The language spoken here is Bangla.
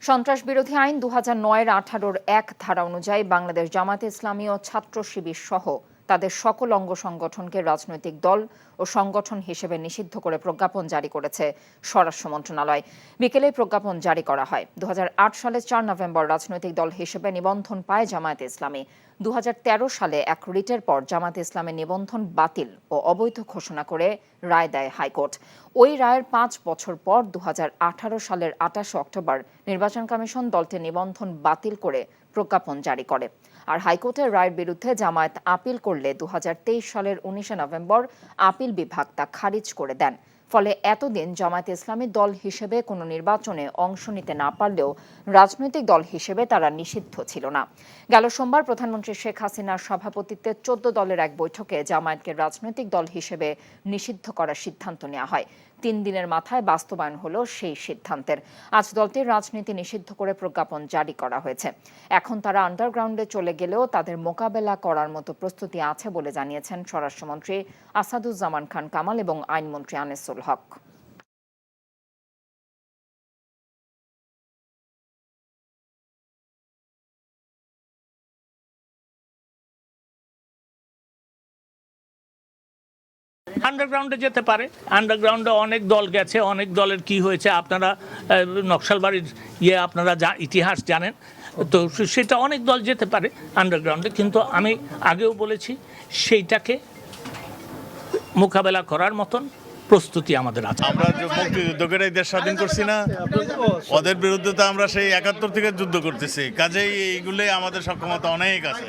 সন্ত্রাস বিরোধী আইন 2009-এর 18-র এক ধারা অনুযায়ী বাংলাদেশ জামায়াতে ইসলামী ও ছাত্র শিবির সহ তাদের সকল অঙ্গ সংগঠনকে রাজনৈতিক দল ও সংগঠন হিসেবে নিষিদ্ধ করে প্রজ্ঞাপন জারি করেছে স্বরাষ্ট্র মন্ত্রণালয়। বিকেলে প্রজ্ঞাপন জারি করা হয়। 2008 সালের 4 নভেম্বর রাজনৈতিক দল হিসেবে নিবন্ধন পায় জামায়াতে ইসলামী। 2013 সালে এক রিটের পর জামায়াতে ইসলামের নিবন্ধন বাতিল ও অবৈধ ঘোষণা করে রায় দেয় হাইকোর্ট। ওই রায়ের 5 বছর পর 2018 সালের 28 অক্টোবর নির্বাচন কমিশন দলটির নিবন্ধন বাতিল করে প্রজ্ঞাপন জারি করে। আর হাইকোর্টের রায়ের বিরুদ্ধে জামায়াত আপিল করলে 2023 সালের 19 নভেম্বর আপিল বিভাগ তা খারিজ করে দেন। ফলে এতদিন জামায়াতে ইসলামী দল হিসেবে কোনো নির্বাচনে অংশ নিতে না পারলেও রাজনৈতিক দল হিসেবে তারা নিষিদ্ধ ছিল না। গেল সোমবার প্রধানমন্ত্রী শেখ হাসিনার সভাপতিত্বে 14 দলের এক বৈঠকে জামায়াতকে রাজনৈতিক দল হিসেবে নিষিদ্ধ করার সিদ্ধান্ত নেওয়া হয়। 3 দিনের মাথায় বাস্তবায়ন হলো সেই সিদ্ধান্তের। আজ দলটির রাজনীতি নিষিদ্ধ করে প্রজ্ঞাপন জারি করা হয়েছে। এখন তারা আন্ডারগ্রাউন্ডে চলে গেলেও তাদের মোকাবেলা করার মতো প্রস্তুতি আছে বলে জানিয়েছেন স্বরাষ্ট্রমন্ত্রী আসাদুজ্জামান খান কামাল এবং আইনমন্ত্রী আনিসুল হক। আন্ডারগ্রাউন্ডে যেতে পারে। আন্ডারগ্রাউন্ডে অনেক দল গেছে, অনেক দলের কি হয়েছে আপনারা নকশালবাড়ির আপনারা ইতিহাস জানেন, তো সেটা অনেক দল যেতে পারে আন্ডারগ্রাউন্ডে। কিন্তু আমি আগেও বলেছি সেইটাকে মোকাবেলা করার মতন প্রস্তুতি আমাদের আছে। আমরা মুক্তিযুদ্ধকে দেশ স্বাধীন করছি না, ওদের বিরুদ্ধে তো আমরা সেই 71 থেকে যুদ্ধ করতেছি, কাজেই এইগুলোই আমাদের সক্ষমতা অনেক আছে।